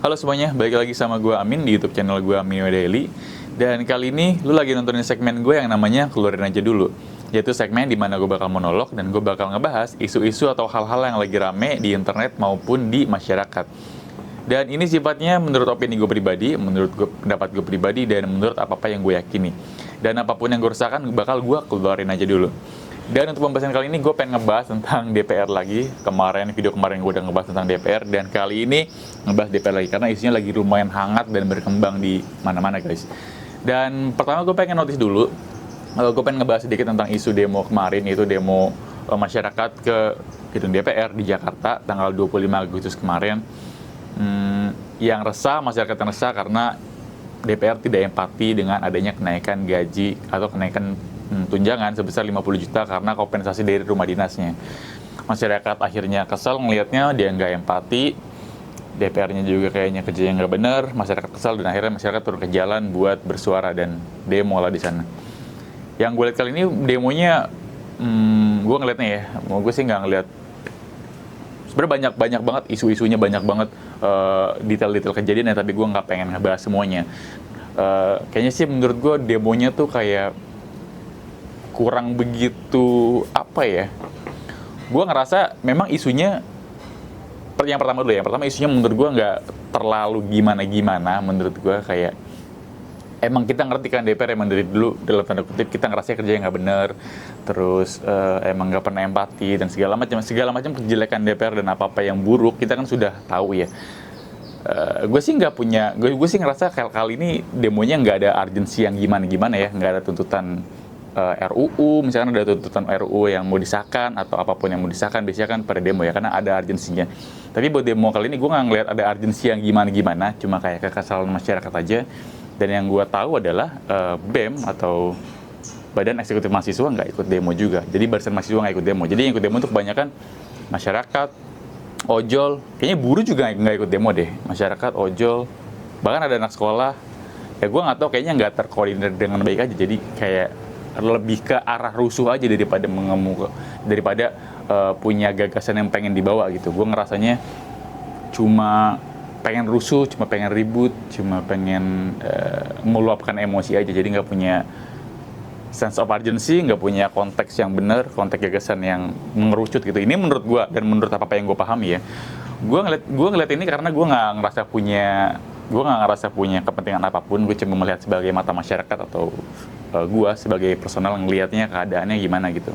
Halo semuanya, balik lagi sama gue Amin di YouTube channel gue Amin Daily. Dan kali ini lu lagi nontonin segmen gue yang namanya Keluarin Aja Dulu. Yaitu segmen di mana gue bakal monolog dan gue bakal ngebahas isu-isu atau hal-hal yang lagi rame di internet maupun di masyarakat. Dan ini sifatnya menurut opini gue pribadi, menurut pendapat gue pribadi, dan menurut apa-apa yang gue yakini. Dan apapun yang gue rasakan bakal gue keluarin aja dulu. Dan untuk pembahasan kali ini gue pengen ngebahas tentang DPR lagi. Video kemarin gue udah ngebahas tentang DPR, dan kali ini ngebahas DPR lagi karena isunya lagi lumayan hangat dan berkembang di mana-mana guys. Dan pertama gue pengen notice dulu, gue pengen ngebahas sedikit tentang isu demo kemarin, itu demo masyarakat ke gedung DPR di Jakarta tanggal 25 Agustus kemarin. Yang resah, masyarakat yang resah karena DPR tidak empati dengan adanya kenaikan gaji atau kenaikan tunjangan sebesar 50 juta karena kompensasi dari rumah dinasnya. Masyarakat akhirnya kesel ngelihatnya, dia nggak empati, DPR-nya juga kayaknya kerjanya nggak bener, masyarakat kesel dan akhirnya masyarakat turun ke jalan buat bersuara dan demo lah di sana. Yang gue lihat kali ini demonya, gue ngelihatnya ya, gue sih nggak ngelihat. Sebenarnya banyak banget isu-isunya, banyak banget detail-detail kejadian ya, tapi gue nggak pengen ngebahas semuanya. Kayaknya sih menurut gue demonya tuh kayak kurang begitu apa ya. Gue ngerasa memang isunya, yang pertama isunya menurut gue nggak terlalu gimana-gimana. Menurut gue kayak emang kita ngerti kan DPR emang dari dulu dalam tanda kutip kita ngerasa kerjanya nggak bener, terus emang nggak pernah empati dan segala macam kejelekan DPR dan apa yang buruk kita kan sudah tahu ya. Gue sih nggak punya, gue sih ngerasa kali ini demonya nggak ada urgensi yang gimana ya, nggak ada tuntutan RUU, misalkan ada tuntutan RUU yang mau disahkan atau apapun yang mau disahkan biasanya kan pada demo ya, karena ada urgensinya. Tapi buat demo kali ini gue nggak ngeliat ada urgensi yang gimana, cuma kayak kekesalan masyarakat aja. Dan yang gue tahu adalah BEM atau Badan Eksekutif Mahasiswa nggak ikut demo juga. Jadi barisan mahasiswa nggak ikut demo. Jadi yang ikut demo itu kebanyakan masyarakat, ojol, kayaknya buruh juga nggak ikut demo deh. Masyarakat, ojol, bahkan ada anak sekolah. Ya gue nggak tahu, kayaknya nggak terkoordinir dengan baik aja. Jadi kayak lebih ke arah rusuh aja daripada punya gagasan yang pengen dibawa gitu. Gue ngerasanya cuma pengen rusuh, cuma pengen ribut, cuma pengen meluapkan emosi aja. Jadi nggak punya sense of urgency, nggak punya konteks yang benar, konteks gagasan yang mengerucut gitu. Ini menurut gue dan menurut apa yang gue pahami ya. Gue ngeliat ini karena gue nggak ngerasa punya kepentingan apapun. Gue cuma melihat sebagai mata masyarakat atau gue sebagai personal ngelihatnya keadaannya gimana gitu.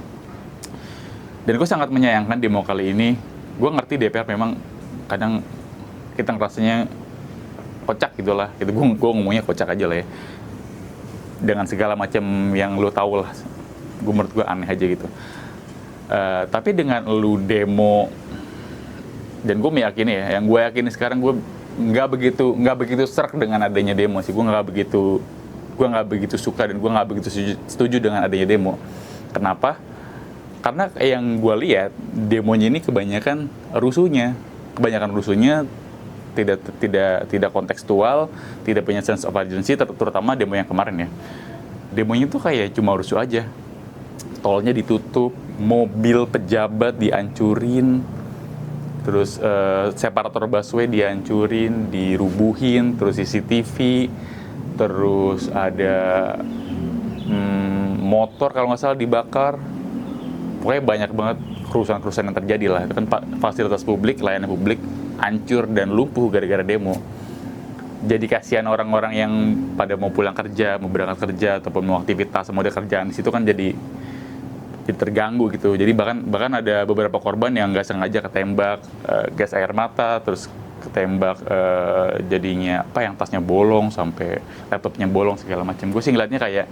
Dan gue sangat menyayangkan demo kali ini. Gue ngerti DPR memang kadang kita ngerasanya kocak gitulah. Gitu. Gue ngomongnya kocak aja lah ya. Dengan segala macam yang lo tau lah. Menurut gue aneh aja gitu. Tapi dengan lu demo, dan gue meyakini ya, yang gue yakini sekarang gue nggak begitu serak dengan adanya demo sih. Gue nggak begitu suka dan gue nggak begitu setuju dengan adanya demo. Kenapa? Karena yang gue lihat demonya ini kebanyakan rusuhnya tidak kontekstual, tidak punya sense of urgency, terutama demo yang kemarin ya. Demonya tuh kayak cuma rusuh aja. Tolnya ditutup, mobil pejabat dihancurin, terus separator busway dihancurin, dirubuhin, terus CCTV, terus ada motor kalau nggak salah dibakar. Pokoknya banyak banget kerusuhan-kerusuhan yang terjadi lah. Itu kan fasilitas publik, layanan publik hancur dan lumpuh gara-gara demo. Jadi kasihan orang-orang yang pada mau pulang kerja, mau berangkat kerja ataupun mau aktivitas, mau ada kerjaan di situ kan jadi terganggu gitu. Jadi bahkan ada beberapa korban yang nggak sengaja ketembak gas air mata, terus ketembak jadinya yang tasnya bolong sampai laptopnya bolong segala macam. Gue sih ngeliatnya kayak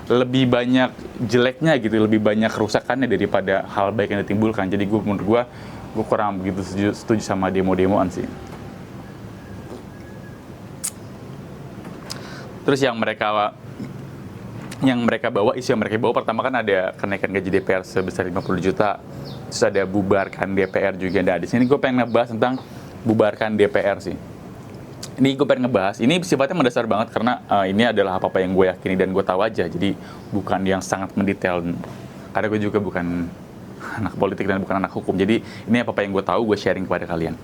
lebih banyak jeleknya gitu, lebih banyak kerusakannya daripada hal baik yang ditimbulkan. Jadi menurut gue kurang begitu setuju sama demo-demoan sih. Terus isu yang mereka bawa pertama kan ada kenaikan gaji DPR sebesar 50 juta. Terus ada bubarkan DPR juga. Nah, di sini gue pengen ngebahas tentang bubarkan DPR sih. Ini gue pengen ngebahas, ini sifatnya mendasar banget karena ini adalah apa-apa yang gue yakini dan gue tahu aja. Jadi bukan yang sangat mendetail, karena gue juga bukan anak politik dan bukan anak hukum. Jadi ini apa-apa yang gue tahu, gue sharing kepada kalian.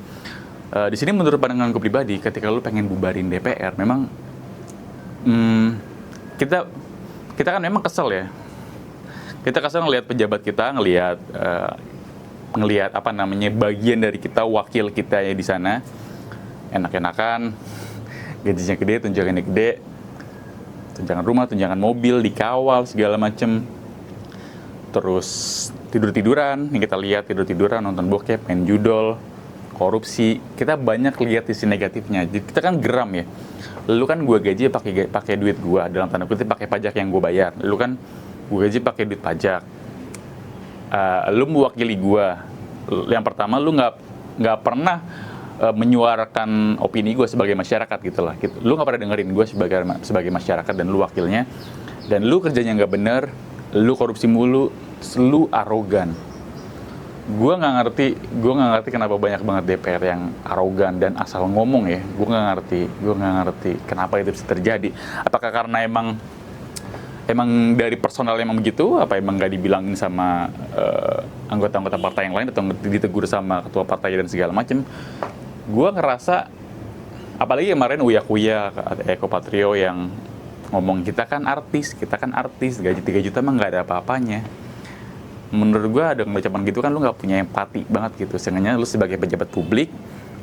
Di sini menurut pandangan gue pribadi, ketika lu pengen bubarin DPR, memang kita kita kan memang kesel ya. Kita kesel ngelihat pejabat kita, ngelihat apa namanya, bagian dari kita, wakil kita ya di sana, enak-enakan, gajinya gede, tunjangannya gede, tunjangan rumah, tunjangan mobil, dikawal segala macem. Terus tidur-tiduran, yang kita lihat tidur-tiduran, nonton bokep, main judol, korupsi. Kita banyak lihat sisi negatifnya. Jadi kita kan geram ya. Lu kan gue gaji pakai duit gue, dalam tanda kutip pakai pajak yang gue bayar. Lu kan gue gaji pakai duit pajak. Lu mewakili gue. Yang pertama, lu nggak pernah menyuarakan opini gue sebagai masyarakat gitu lah. Lu nggak pernah dengerin gue sebagai masyarakat, dan lu wakilnya. Dan lu kerjanya nggak bener, lu korupsi mulu, lu arogan. Gue nggak ngerti kenapa banyak banget DPR yang arogan dan asal ngomong ya. Gue nggak ngerti kenapa itu bisa terjadi. Apakah karena emang dari personal emang begitu, apa emang nggak dibilangin sama anggota-anggota partai yang lain, atau ditegur sama ketua partai dan segala macem. Gue ngerasa, apalagi kemarin Uya Eko Patrio yang ngomong kita kan artis, gaji 3 juta mah nggak ada apa-apanya. Menurut gue ada ucapan gitu kan, lu nggak punya empati banget gitu. Seenggaknya lu sebagai pejabat publik,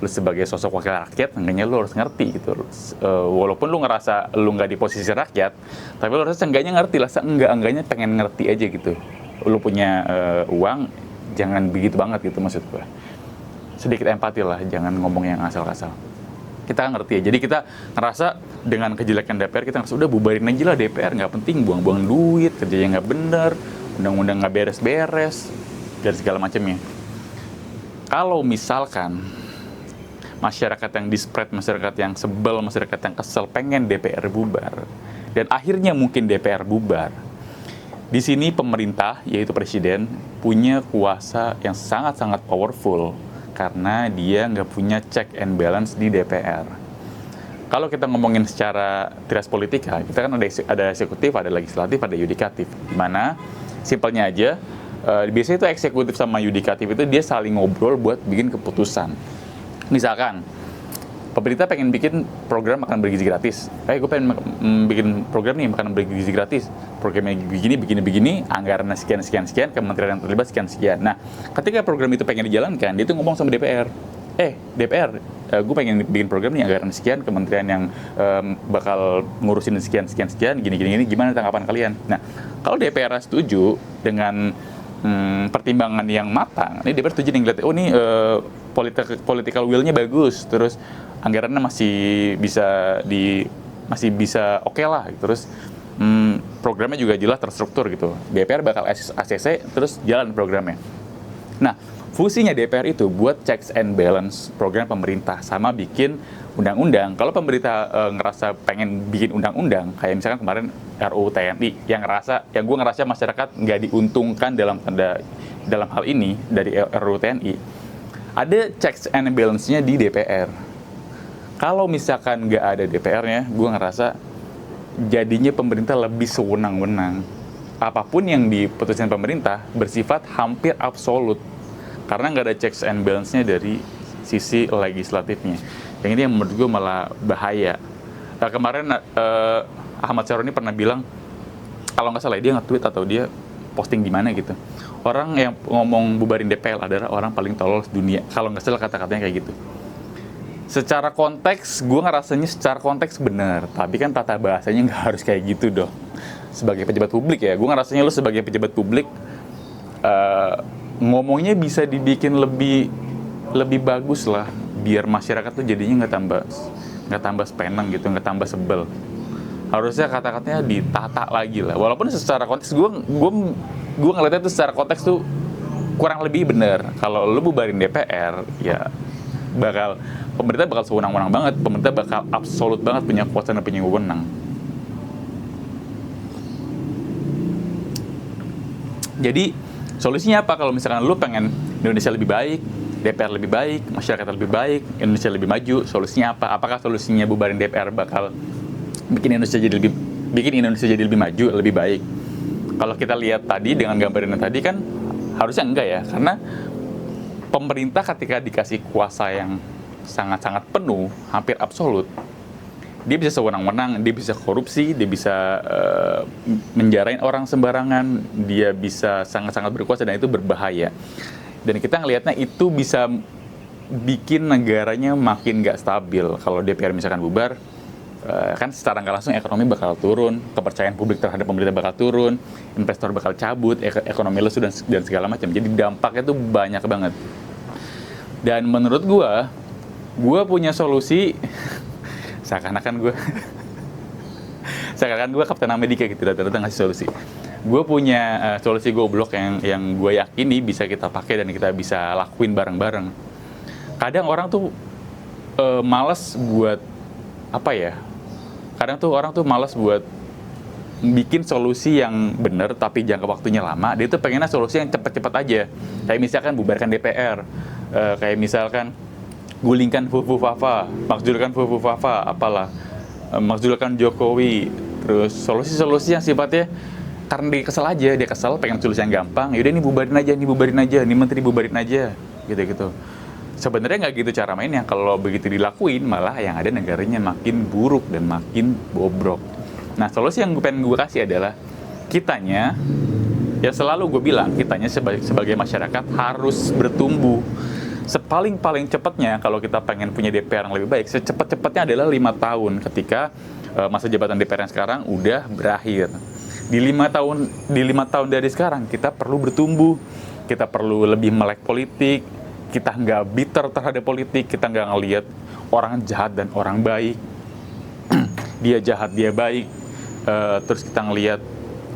lu sebagai sosok wakil rakyat, seenggaknya lu harus ngerti gitu. Walaupun lu ngerasa lu nggak di posisi rakyat, tapi lu harus seenggaknya ngerti lah, seenggaknya pengen ngerti aja gitu. Lu punya uang, jangan begitu banget gitu maksud gue. Sedikit empati lah, jangan ngomong yang asal-asal. Kita kan ngerti ya, jadi kita ngerasa dengan kejelekan DPR, kita ngerasa udah bubarin aja lah DPR, nggak penting, buang-buang duit, kerjanya nggak bener, undang-undang nggak beres-beres, dan segala macamnya. Kalau misalkan masyarakat yang disparate, masyarakat yang sebel, masyarakat yang kesel, pengen DPR bubar, dan akhirnya mungkin DPR bubar, di sini pemerintah, yaitu presiden, punya kuasa yang sangat-sangat powerful, karena dia nggak punya check and balance di DPR. Kalau kita ngomongin secara tiras politika, kita kan ada eksekutif, ada legislatif, ada yudikatif. Dimana, simpelnya aja, biasanya itu eksekutif sama yudikatif itu dia saling ngobrol buat bikin keputusan. Misalkan, pemerintah pengen bikin program makan bergizi gratis. Gue pengen bikin program nih makan bergizi gratis. Programnya begini, anggarannya sekian, kementerian yang terlibat sekian. Nah, ketika program itu pengen dijalankan, dia tuh ngomong sama DPR. DPR, gue pengen bikin program nih, anggaran sekian, kementerian yang bakal ngurusin sekian, gini, gimana tanggapan kalian? Nah, kalau DPR setuju dengan pertimbangan yang matang, ini DPR setuju nih ngeliat, nih political will-nya bagus, terus anggarannya masih bisa oke lah, terus programnya juga jelas terstruktur gitu. DPR bakal ACC terus jalan programnya. Nah, fungsinya DPR itu buat checks and balance program pemerintah sama bikin undang-undang. Kalau pemerintah ngerasa pengen bikin undang-undang, kayak misalkan kemarin RUU TNI yang gue ngerasa masyarakat nggak diuntungkan dalam hal ini dari RUU TNI. Ada checks and balance-nya di DPR. Kalau misalkan nggak ada DPR-nya, gue ngerasa jadinya pemerintah lebih sewenang-wenang. Apapun yang diputuskan pemerintah bersifat hampir absolut, karena nggak ada checks and balance-nya dari sisi legislatifnya. Yang ini yang menurut gue malah bahaya. Kemarin Ahmad Syaroni pernah bilang, kalau nggak salah dia nge-tweet atau dia posting di mana gitu, orang yang ngomong bubarin DPR adalah orang paling tolol dunia. Kalau nggak salah kata-katanya kayak gitu. Secara konteks, gue ngerasanya secara konteks benar, tapi kan tata bahasanya nggak harus kayak gitu dong. Sebagai pejabat publik ya, gue ngerasanya lu sebagai pejabat publik ngomongnya bisa dibikin lebih bagus lah, biar masyarakat tuh jadinya nggak tambah sepenang gitu, nggak tambah sebel. Harusnya kata-katanya ditata lagi lah. Walaupun secara konteks gue ngeliatnya tuh secara konteks tuh kurang lebih benar. Kalau lu bubarin DPR, ya pemerintah bakal sewenang-wenang banget, pemerintah bakal absolut banget punya kuasa dan punya wewenang. Jadi solusinya apa kalau misalkan lu pengen Indonesia lebih baik, DPR lebih baik, masyarakat lebih baik, Indonesia lebih maju, solusinya apa? Apakah solusinya bubarin DPR bakal bikin Indonesia jadi lebih maju, lebih baik? Kalau kita lihat tadi dengan gambaran tadi kan harusnya enggak ya, karena pemerintah ketika dikasih kuasa yang sangat-sangat penuh, hampir absolut, dia bisa sewenang-wenang, dia bisa korupsi, dia bisa menjarain orang sembarangan, dia bisa sangat-sangat berkuasa dan itu berbahaya. Dan kita ngelihatnya itu bisa bikin negaranya makin nggak stabil. Kalau DPR misalkan bubar, kan secara nggak langsung ekonomi bakal turun, kepercayaan publik terhadap pemerintah bakal turun, investor bakal cabut, ekonomi lesu dan segala macam. Jadi dampaknya tuh banyak banget. Dan menurut gue punya solusi. seakan-akan gue Kapten Amerika gitu, datang ngasih solusi. Gue punya solusi goblok yang gue yakini bisa kita pakai dan kita bisa lakuin bareng-bareng. Kadang orang tuh malas buat kadang tuh orang tuh malas buat bikin solusi yang benar tapi jangka waktunya lama. Dia tuh pengennya solusi yang cepat-cepat aja. Kayak misalkan bubarkan DPR, kayak misalkan gulingkan Fufu-Fafa, makzulkan Fufu-Fafa, makzulkan Jokowi. Terus solusi-solusi yang sifatnya karena dia kesel aja, dia kesel pengen solusi yang gampang, yaudah ini bubarin aja, ini menteri bubarin aja, gitu-gitu. Sebenarnya nggak gitu cara mainnya. Kalau begitu dilakuin, malah yang ada negaranya makin buruk dan makin bobrok. Nah, solusi yang pengen gue kasih adalah kitanya, ya selalu gue bilang, kitanya sebagai masyarakat harus bertumbuh. Sepaling-paling cepatnya kalau kita pengen punya DPR yang lebih baik, secepat-cepatnya adalah 5 tahun ketika masa jabatan DPR yang sekarang udah berakhir. Di 5 tahun dari sekarang kita perlu bertumbuh, kita perlu lebih melek politik, kita nggak bitter terhadap politik, kita nggak ngelihat orang jahat dan orang baik, dia jahat dia baik, terus kita ngelihat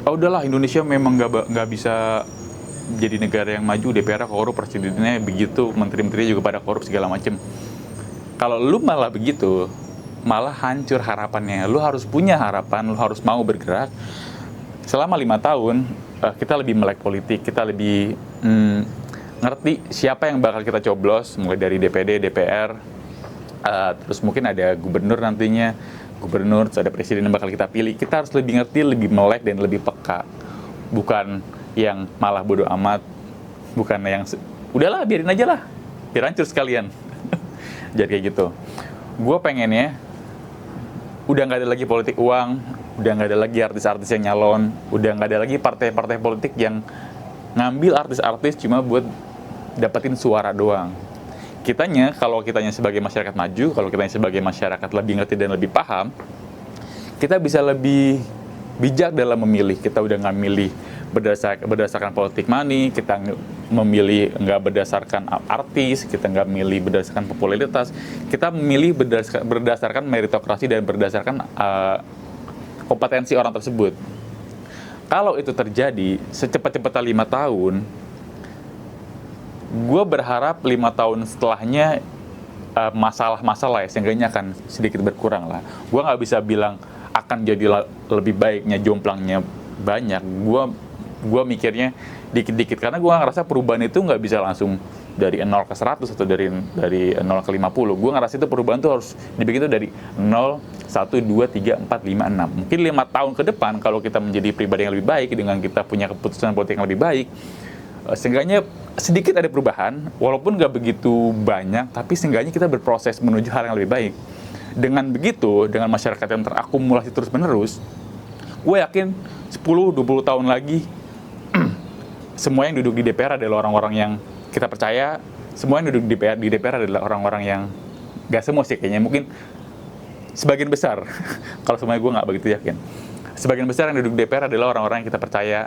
udahlah Indonesia memang nggak bisa jadi negara yang maju, DPR korup, presidennya begitu, menteri-menterinya juga pada korup segala macem. Kalau lu malah begitu, malah hancur harapannya. Lu harus punya harapan, lu harus mau bergerak. Selama 5 tahun kita lebih melek politik, kita lebih ngerti siapa yang bakal kita coblos, mulai dari DPD, DPR, terus mungkin ada gubernur nantinya, terus ada presiden yang bakal kita pilih. Kita harus lebih ngerti, lebih melek dan lebih peka. Bukan yang malah bodo amat, bukan yang udahlah biarin aja lah, biar hancur sekalian. Jadi kayak gitu. Gue pengennya udah nggak ada lagi politik uang, udah nggak ada lagi artis-artis yang nyalon, udah nggak ada lagi partai-partai politik yang ngambil artis-artis cuma buat dapetin suara doang. Kalau kitanya sebagai masyarakat maju, kalau kitanya sebagai masyarakat lebih ngerti dan lebih paham, kita bisa lebih bijak dalam memilih. Kita udah nggak milih berdasarkan politik money, kita memilih nggak berdasarkan artis, kita nggak milih berdasarkan popularitas, kita memilih berdasarkan meritokrasi dan berdasarkan kompetensi orang tersebut. Kalau itu terjadi secepat-cepatnya 5 tahun, gue berharap 5 tahun setelahnya masalah-masalah ya seenggaknya akan sedikit berkurang lah. Gue nggak bisa bilang akan jadi lebih baiknya, jomplangnya banyak. Gue mikirnya dikit-dikit, karena gue ngerasa perubahan itu nggak bisa langsung dari 0 ke 100 atau dari 0 ke 50. Gue ngerasa itu perubahan tuh harus dibikin tuh dari 0, 1, 2, 3, 4, 5, 6. Mungkin 5 tahun ke depan kalau kita menjadi pribadi yang lebih baik, dengan kita punya keputusan politik yang lebih baik, seenggaknya sedikit ada perubahan, walaupun nggak begitu banyak, tapi seenggaknya kita berproses menuju hal yang lebih baik. Dengan begitu, dengan masyarakat yang terakumulasi terus-menerus, gue yakin 10-20 tahun lagi, semua yang duduk di DPR adalah orang-orang yang kita percaya, semua yang duduk di DPR adalah orang-orang yang, gak semua sih kayaknya, mungkin sebagian besar, kalau semuanya gue nggak begitu yakin, sebagian besar yang duduk di DPR adalah orang-orang yang kita percaya,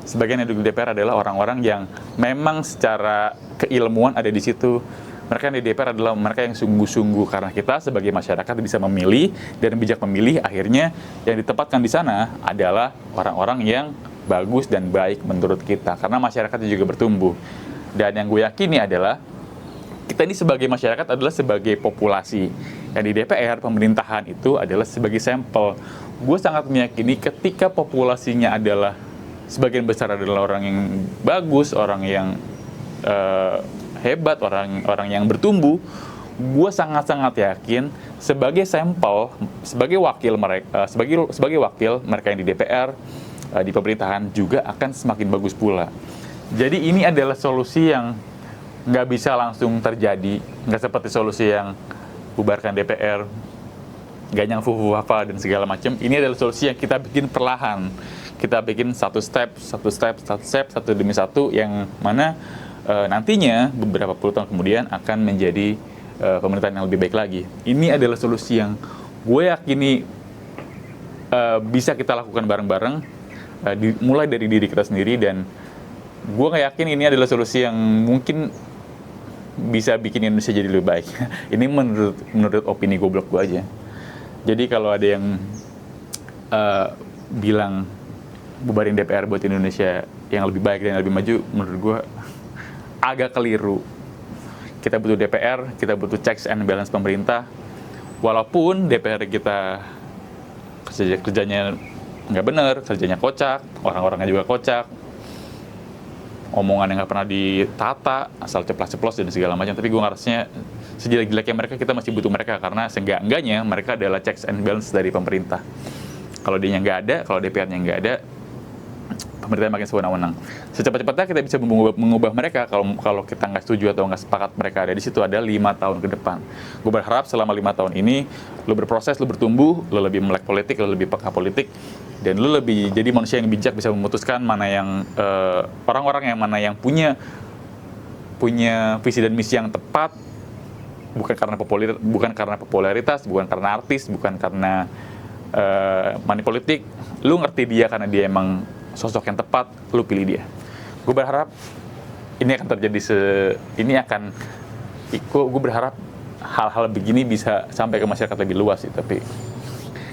sebagian yang duduk di DPR adalah orang-orang yang memang secara keilmuan ada di situ. Mereka yang di DPR adalah mereka yang sungguh-sungguh, karena kita sebagai masyarakat bisa memilih dan bijak memilih. Akhirnya yang ditempatkan di sana adalah orang-orang yang bagus dan baik menurut kita, karena masyarakatnya juga bertumbuh. Dan yang gue yakini adalah kita ini sebagai masyarakat adalah sebagai populasi, dan di DPR pemerintahan itu adalah sebagai sampel. Gue sangat meyakini ketika populasinya adalah sebagian besar adalah orang yang bagus, orang yang hebat, orang yang bertumbuh, gue sangat-sangat yakin sebagai sampel, sebagai wakil mereka yang di DPR, di pemerintahan juga akan semakin bagus pula. Jadi ini adalah solusi yang nggak bisa langsung terjadi, nggak seperti solusi yang bubarkan DPR, ganyang fufu apa dan segala macam. Ini adalah solusi yang kita bikin perlahan. Kita bikin satu step satu demi satu, yang mana nantinya beberapa puluh tahun kemudian akan menjadi pemerintahan yang lebih baik lagi. Ini adalah solusi yang gue yakini bisa kita lakukan bareng-bareng, mulai dari diri kita sendiri, dan gue nggak yakin ini adalah solusi yang mungkin bisa bikin Indonesia jadi lebih baik. Ini menurut opini goblok gue aja. Jadi kalau ada yang bilang bubarin DPR buat Indonesia yang lebih baik dan yang lebih maju, menurut gue agak keliru. Kita butuh DPR, kita butuh checks and balance pemerintah. Walaupun DPR kita kerjanya nggak benar, kerjanya kocak, orang-orangnya juga kocak, omongannya nggak pernah ditata, asal ceplas-ceplos dan segala macam. Tapi gue ngerasanya sejelek-jeleknya mereka, kita masih butuh mereka, karena seenggak-enggaknya mereka adalah checks and balance dari pemerintah. Kalau dia nggak ada, kalau DPR-nya nggak ada, pemerintah makin sewenang-wenang. Secepat-cepatnya kita bisa mengubah mereka. Kalau kita nggak setuju atau nggak sepakat mereka ada di situ, ada 5 tahun ke depan. Gue berharap selama 5 tahun ini lo berproses, lo bertumbuh, lo lebih melek politik, lo lebih peka politik, dan lo lebih jadi manusia yang bijak, bisa memutuskan mana yang orang-orang yang mana yang punya visi dan misi yang tepat, bukan karena popularitas, bukan karena artis, bukan karena money politik. Lu ngerti dia karena dia emang sosok yang tepat, lu pilih dia. Gue berharap ini akan terjadi gue berharap hal-hal begini bisa sampai ke masyarakat lebih luas sih. Tapi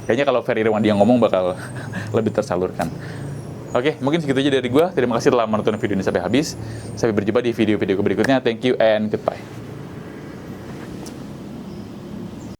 kayaknya kalau Ferry Irwandi yang ngomong bakal lebih tersalurkan. Oke, mungkin segitu aja dari gue. Terima kasih telah menonton video ini sampai habis. Sampai berjumpa di video-video berikutnya. Thank you and goodbye.